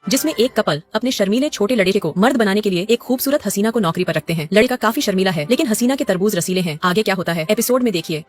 जिसमें एक कपल अपने शर्मीले छोटे लड़के को मर्द बनाने के लिए एक खूबसूरत हसीना को नौकरी पर रखते हैं। लड़का काफी शर्मीला है लेकिन हसीना के तरबूज रसीले हैं। आगे क्या होता है एपिसोड में देखिए।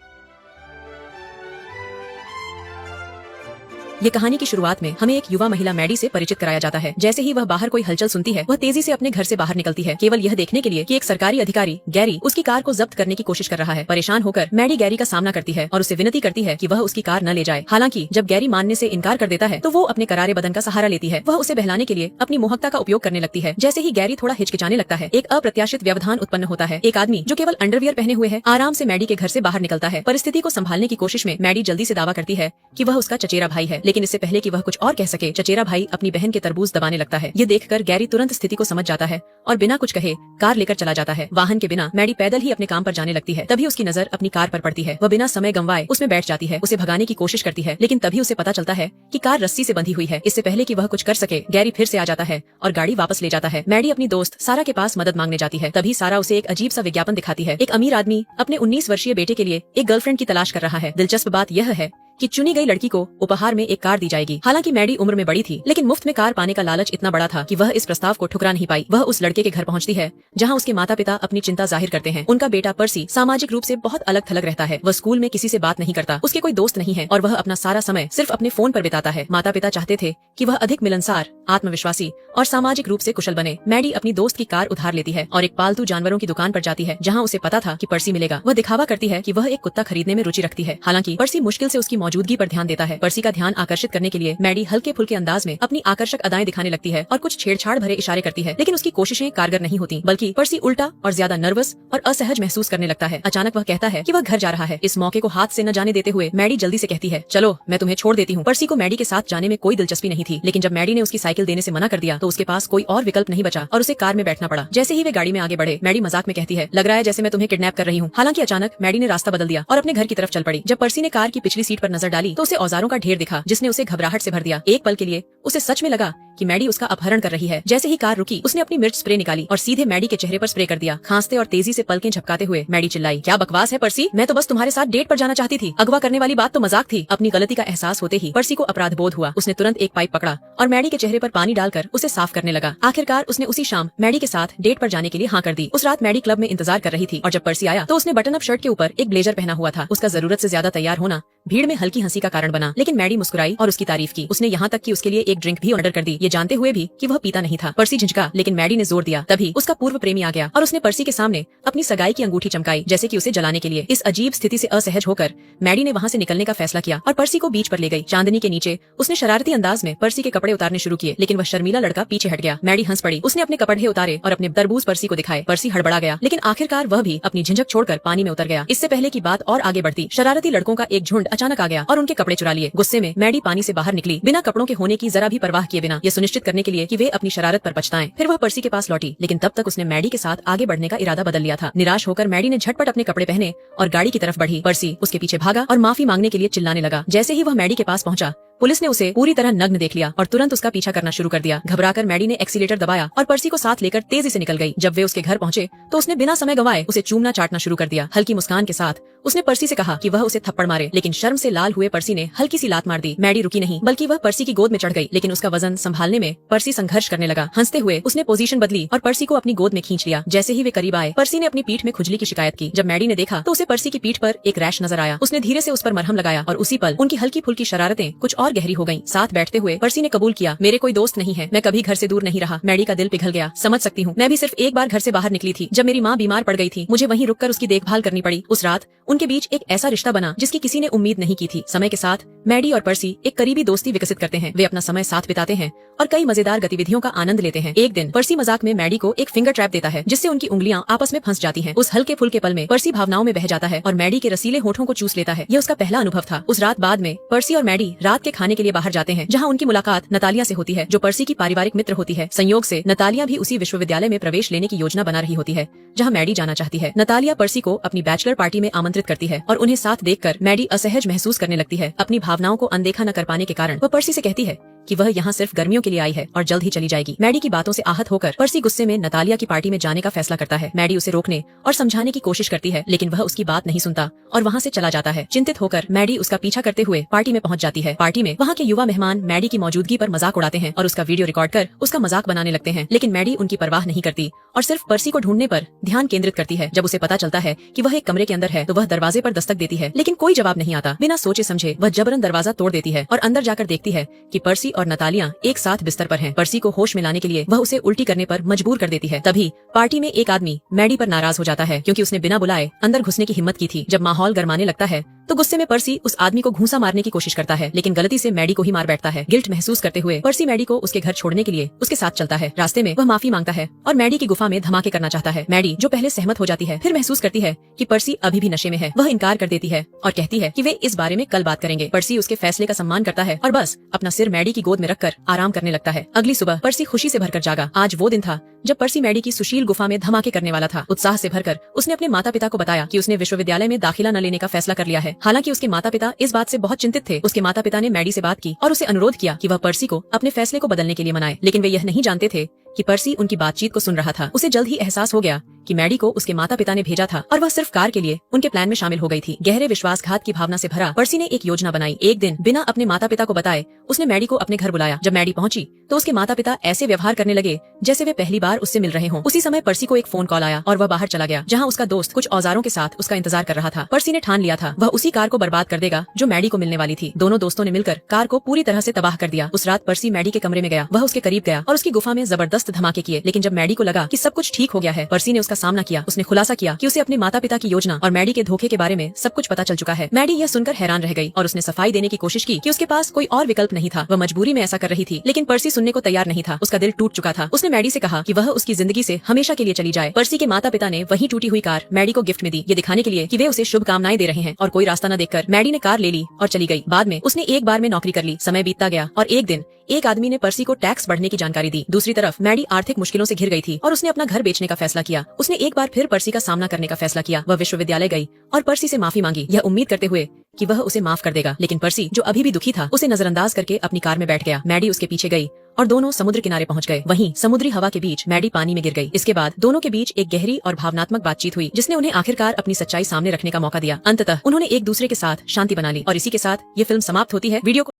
ये कहानी की शुरुआत में हमें एक युवा महिला मैडी से परिचित कराया जाता है। जैसे ही वह बाहर कोई हलचल सुनती है, वह तेजी से अपने घर से बाहर निकलती है, केवल यह देखने के लिए कि एक सरकारी अधिकारी गैरी उसकी कार को जब्त करने की कोशिश कर रहा है। परेशान होकर मैडी गैरी का सामना करती है और उसे विनती करती है कि वह उसकी कार न ले जाए। हालांकि जब गैरी मानने से इनकार कर देता है तो वो अपने करारे बदन का सहारा लेती है। वह उसे बहलाने के लिए अपनी मोहकता का उपयोग करने लगती है। जैसे ही गैरी थोड़ा हिचकिचाने लगता है, एक अप्रत्याशित व्यवधान उत्पन्न होता है। एक आदमी जो केवल अंडरवियर पहने हुए है आराम से मैडी के घर से बाहर निकलता है। परिस्थिति को संभालने की कोशिश में मैडी जल्दी से दावा करती है कि वह उसका चचेरा भाई है, लेकिन इससे पहले कि वह कुछ और कह सके, चचेरा भाई अपनी बहन के तरबूज दबाने लगता है। ये देखकर गैरी तुरंत स्थिति को समझ जाता है और बिना कुछ कहे कार लेकर चला जाता है। वाहन के बिना मैडी पैदल ही अपने काम पर जाने लगती है। तभी उसकी नजर अपनी कार पर पड़ती है। वह बिना समय गंवाए उसमें बैठ जाती है। उसे भगाने की कोशिश करती है, लेकिन तभी उसे पता चलता है कि कार रस्सी से बंधी हुई है। इससे पहले कि वह कुछ कर सके, गैरी फिर से आ जाता है और गाड़ी वापस ले जाता है। मैडी अपनी दोस्त सारा के पास मदद मांगने जाती है। तभी सारा उसे एक अजीब सा विज्ञापन दिखाती है। एक अमीर आदमी अपने 19 वर्षीय बेटे के लिए एक गर्लफ्रेंड की तलाश कर रहा है। दिलचस्प बात यह है कि चुनी गई लड़की को उपहार में एक कार दी जाएगी। हालांकि मैडी उम्र में बड़ी थी, लेकिन मुफ्त में कार पाने का लालच इतना बड़ा था कि वह इस प्रस्ताव को ठुकरा नहीं पाई। वह उस लड़के के घर पहुंचती है जहां उसके माता पिता अपनी चिंता जाहिर करते हैं। उनका बेटा पर्सी सामाजिक रूप से बहुत अलग थलग रहता है। वह स्कूल में किसी से बात नहीं करता, उसके कोई दोस्त नहीं है और वह अपना सारा समय सिर्फ अपने फोन पर बिताता है। माता पिता चाहते थे कि वह अधिक मिलनसार, आत्मविश्वासी और सामाजिक रूप से कुशल बने। मैडी अपनी दोस्त की कार उधार लेती है और एक पालतू जानवरों की दुकान पर जाती है जहाँ उसे पता था कि पर्सी मिलेगा। वह दिखावा करती है कि वह एक कुत्ता खरीदने में रुचि रखती है। हालांकि पर्सी मुश्किल से उसकी मौजूदगी पर ध्यान देता है। पर्सी का ध्यान आकर्षित करने के लिए मैडी हल्के फुल्के अंदाज में अपनी आकर्षक अदाएं दिखाने लगती है और कुछ छेड़छाड़ भरे इशारे करती है, लेकिन उसकी कोशिशें कारगर नहीं होती, बल्कि पर्सी उल्टा और ज्यादा नर्वस और असहज महसूस करने लगता है। अचानक वह कहता है कि वह घर जा रहा है। इस मौके को हाथ से न जाने देते हुए मैडी जल्दी से कहती है, चलो मैं तुम्हें छोड़ देती हूँ। पर्सी को मैडी के साथ जाने में कोई दिलचस्पी नहीं थी, लेकिन जब मैडी ने उसकी साइकिल देने से मना कर दिया तो उसके पास कोई और विकल्प नहीं बचा और उसे कार में बैठना पड़ा। जैसे ही वे गाड़ी में आगे बढ़े, मैडी मजाक में कहती है, लग रहा है जैसे मैं तुम्हें किडनैप कर रही हूँ। हालांकि अचानक मैडी ने रास्ता बदल दिया और अपने घर की तरफ चल पड़ी। जब पर्सी ने कार की पिछली सीट पर नजर डाली तो उसे औजारों का ढेर दिखा, जिसने उसे घबराहट से भर दिया। एक पल के लिए उसे सच में लगा कि मैडी उसका अपहरण कर रही है। जैसे ही कार रुकी, उसने अपनी मिर्च स्प्रे निकाली और सीधे मैडी के चेहरे पर स्प्रे कर दिया। खांसते और तेजी से पलकें झपकाते हुए मैडी चिल्लाई, क्या बकवास है पर्सी, मैं तो बस तुम्हारे साथ डेट पर जाना चाहती थी। अगवा करने वाली बात तो मजाक थी। अपनी गलती का एहसास होते ही पर्सी को अपराध बोध हुआ। उसने तुरंत एक पाइप पकड़ा और मैडी के चेहरे पर पानी डालकर उसे साफ करने लगा। आखिरकार उसने उसी शाम मैडी के साथ डेट पर जाने के लिए हाँ कर दी। उस रात मैडी क्लब में इंतजार कर रही थी और जब पर्सी आया तो उसने बटन अप शर्ट के ऊपर एक ब्लेजर पहना हुआ था। उसका जरूरत से ज्यादा तैयार होना भीड़ में हल्की हंसी का कारण बना, लेकिन मैडी मुस्कुराई और उसकी तारीफ की। उसने यहाँ तक कि उसके लिए एक ड्रिंक भी ऑर्डर कर दी, ये जानते हुए भी कि वह पीता नहीं था। पर्सी झिझका, लेकिन मैडी ने जोर दिया। तभी उसका पूर्व प्रेमी आ गया और उसने पर्सी के सामने अपनी सगाई की अंगूठी चमकाई, जैसे कि उसे जलाने के लिए। इस अजीब स्थिति से असहज होकर मैडी ने वहाँ से निकलने का फैसला किया और पर्सी को बीच पर ले गई। चांदनी के नीचे उसने शरारती अंदाज में पर्सी के कपड़े उतारने शुरू किए, लेकिन वह शर्मीला लड़का पीछे हट गया। मैडी हंस पड़ी। उसने अपने कपड़े उतारे और अपने तरबूज पर्सी को दिखाए। पर्सी हड़बड़ा गया, लेकिन आखिरकार वह भी अपनी झिझक छोड़कर पानी में उतर गया। इससे पहले की बात और आगे बढ़ती, शरारती लड़कों का एक झुंड अचानक आ गया और उनके कपड़े चुरा लिए। गुस्से में मैडी पानी से बाहर निकली, बिना कपड़ों के होने की जरा भी परवाह किए बिना, ये सुनिश्चित करने के लिए कि वे अपनी शरारत पर पछताएं। फिर वह पर्सी के पास लौटी, लेकिन तब तक उसने मैडी के साथ आगे बढ़ने का इरादा बदल लिया था। निराश होकर मैडी ने झटपट अपने कपड़े पहने और गाड़ी की तरफ बढ़ी। पर्सी उसके पीछे भागा और माफी मांगने के लिए चिल्लाने लगा। जैसे ही वह मैडी के पास पहुंचा, पुलिस ने उसे पूरी तरह नग्न देख लिया और तुरंत उसका पीछा करना शुरू कर दिया। घबराकर मैडी ने एक्सीलेटर दबाया और पर्सी को साथ लेकर तेजी से निकल गई। जब वे उसके घर पहुंचे तो उसने बिना समय गंवाए उसे चूमना चाटना शुरू कर दिया। हल्की मुस्कान के साथ उसने पर्सी से कहा कि वह उसे थप्पड़ मारे, लेकिन शर्म से लाल हुए पर्सी ने हल्की सी लात मार दी। मैडी रुकी नहीं, बल्कि वह पर्सी की गोद में चढ़ गई, लेकिन उसका वजन संभालने में पर्सी संघर्ष करने लगा। हंसते हुए उसने पोजीशन बदली और पर्सी को अपनी गोद में खींच लिया। जैसे ही वे करीब आए, पर्सी ने अपनी पीठ में खुजली की शिकायत की। जब मैडी ने देखा तो उसे पर्सी की पीठ पर एक रैश नजर आया। उसने धीरे से उस पर मरहम लगाया और उसी पल उनकी हल्की फुल्की शरारतें कुछ और गहरी हो गईं। साथ बैठते हुए पर्सी ने कबूल किया, मेरे कोई दोस्त नहीं है, मैं कभी घर से दूर नहीं रहा। मैडी का दिल पिघल गया। समझ सकती हूँ, मैं भी सिर्फ एक बार घर से बाहर निकली थी जब मेरी माँ बीमार पड़ गई थी। मुझे वहीं रुककर उसकी देखभाल करनी पड़ी। उस रात उनके बीच एक ऐसा रिश्ता बना जिसकी किसी ने उम्मीद नहीं की थी। समय के साथ मैडी और पर्सी एक करीबी दोस्ती विकसित करते हैं। वे अपना समय साथ बिताते हैं और कई मजेदार गतिविधियों का आनंद लेते हैं। एक दिन पर्सी मजाक में मैडी को एक फिंगर ट्रैप देता है, जिससे उनकी उंगलियां आपस में फंस जाती हैं। उस हल्के फुल्के पल में पर्सी भावनाओं में बह जाता है और मैडी के रसीले होठों को चूस लेता है। यह उसका पहला अनुभव था। उस रात बाद में पर्सी और मैडी रात के खाने के लिए बाहर जाते हैं, जहाँ उनकी मुलाकात नतालिया से होती है, जो पर्सी की पारिवारिक मित्र होती है। संयोग से नतालिया भी उसी विश्वविद्यालय में प्रवेश लेने की योजना बना रही होती है जहाँ मैडी जाना चाहती है। नतालिया पर्सी को अपनी बैचलर पार्टी में आमंत्रित करती है और उन्हें साथ देखकर मैडी असहज महसूस करने लगती है। अपनी भावनाओं को अनदेखा न कर पाने के कारण वह पर्सी से कहती है कि वह यहाँ सिर्फ गर्मियों के लिए आई है और जल्द ही चली जाएगी। मैडी की बातों से आहत होकर पर्सी गुस्से में नतालिया की पार्टी में जाने का फैसला करता है। मैडी उसे रोकने और समझाने की कोशिश करती है, लेकिन वह उसकी बात नहीं सुनता और वहाँ से चला जाता है। चिंतित होकर मैडी उसका पीछा करते हुए पार्टी में पहुँच जाती है। पार्टी में वहाँ के युवा मेहमान मैडी की मौजूदगी पर मजाक उड़ाते हैं और उसका वीडियो रिकॉर्ड कर उसका मजाक बनाने लगते हैं, लेकिन मैडी उनकी परवाह नहीं करती और सिर्फ पर्सी को ढूंढने पर ध्यान केंद्रित करती है। जब उसे पता चलता है कि वह एक कमरे के अंदर है तो वह दरवाजे पर दस्तक देती है, लेकिन कोई जवाब नहीं आता। बिना सोचे समझे वह जबरन दरवाजा तोड़ देती है और अंदर जाकर देखती है कि पर्सी और नतालिया एक साथ बिस्तर पर हैं। पर्सी को होश में लाने के लिए वह उसे उल्टी करने पर मजबूर कर देती है। तभी पार्टी में एक आदमी मैडी पर नाराज हो जाता है क्योंकि उसने बिना बुलाए अंदर घुसने की हिम्मत की थी। जब माहौल गरमाने लगता है तो गुस्से में पर्सी उस आदमी को घूंसा मारने की कोशिश करता है, लेकिन गलती से मैडी को ही मार बैठता है। गिल्ट महसूस करते हुए पर्सी मैडी को उसके घर छोड़ने के लिए उसके साथ चलता है। रास्ते में वह माफी मांगता है और मैडी की गुफा में धमाके करना चाहता है। मैडी जो पहले सहमत हो जाती है, फिर महसूस करती है कि पर्सी अभी भी नशे में है। वह इनकार कर देती है और कहती है कि वे इस बारे में कल बात करेंगे। पर्सी उसके फैसले का सम्मान करता है और बस अपना सिर मैडी की गोद में रखकर आराम करने लगता है। अगली सुबह पर्सी खुशी से भरकर जागा। आज वो दिन था जब पर्सी मैडी की सुशील गुफा में धमाके करने वाला था। उत्साह से भरकर उसने अपने माता पिता को बताया कि उसने विश्वविद्यालय में दाखिला न लेने का फैसला कर लिया है। हालांकि उसके माता पिता इस बात से बहुत चिंतित थे। उसके माता पिता ने मैडी से बात की और उसे अनुरोध किया कि वह पर्सी को अपने फैसले को बदलने के लिए मनाए, लेकिन वे यह नहीं जानते थे कि पर्सी उनकी बातचीत को सुन रहा था। उसे जल्द ही एहसास हो गया कि मैडी को उसके माता पिता ने भेजा था और वह सिर्फ कार के लिए उनके प्लान में शामिल हो गई थी। गहरे विश्वासघात की भावना से भरा पर्सी ने एक योजना बनाई। एक दिन बिना अपने माता पिता को बताए उसने मैडी को अपने घर बुलाया। जब मैडी पहुंची तो उसके माता पिता ऐसे व्यवहार करने लगे जैसे वे पहली बार उससे मिल रहे हों। उसी समय पर्सी को एक फोन कॉल आया और वह बाहर चला गया, जहाँ उसका दोस्त कुछ औजारों के साथ उसका इंतजार कर रहा था। पर्सी ने ठान लिया था वह उसी कार को बर्बाद कर देगा जो मैडी को मिलने वाली थी। दोनों दोस्तों ने मिलकर कार को पूरी तरह से तबाह कर दिया। उस रात पर्सी मैडी के कमरे में गया, वह उसके करीब गया और उसकी गुफा में जबरदस्त धमाके किए, लेकिन जब मैडी को लगा कि सब कुछ ठीक हो गया है, पर्सी ने उसका सामना किया। उसने खुलासा किया कि उसे अपने माता पिता की योजना और मैडी के धोखे के बारे में सब कुछ पता चल चुका है। मैडी यह सुनकर हैरान रह गई और उसने सफाई देने की कोशिश की कि उसके पास कोई और विकल्प नहीं था। वह मजबूरी में ऐसा कर रही थी, लेकिन पर्सी सुनने को तैयार नहीं था। उसका दिल टूट चुका था। उसने मैडी से कहा कि वह उसकी जिंदगी से हमेशा के लिए चली जाए। पर्सी के माता पिता ने वही टूटी हुई कार मैडी को गिफ्ट में दी, ये दिखाने के लिए कि वे उसे शुभकामनाएं दे रहे हैं। और कोई रास्ता न देखकर मैडी ने कार ले ली और चली गई। बाद में उसने एक बार में नौकरी कर ली। समय बीतता गया और एक दिन एक आदमी ने पर्सी को टैक्स बढ़ने की जानकारी दी। दूसरी तरफ मैडी आर्थिक मुश्किलों से घिर गई थी और उसने अपना घर बेचने का फैसला किया। उसने एक बार फिर पर्सी का सामना करने का फैसला किया। वह विश्वविद्यालय गई और पर्सी से माफी मांगी, यह उम्मीद करते हुए कि वह उसे माफ कर देगा, लेकिन पर्सी जो अभी भी दुखी था उसे नजरअंदाज करके अपनी कार में बैठ गया। मैडी उसके पीछे गई और दोनों समुद्र किनारे पहुंच गए। वहीं समुद्री हवा के बीच मैडी पानी में गिर गई। इसके बाद दोनों के बीच एक गहरी और भावनात्मक बातचीत हुई, जिसने उन्हें आखिरकार अपनी सच्चाई सामने रखने का मौका दिया। अंततः उन्होंने एक दूसरे के साथ शांति बना ली और इसी के साथ ये फिल्म समाप्त होती है। वीडियो को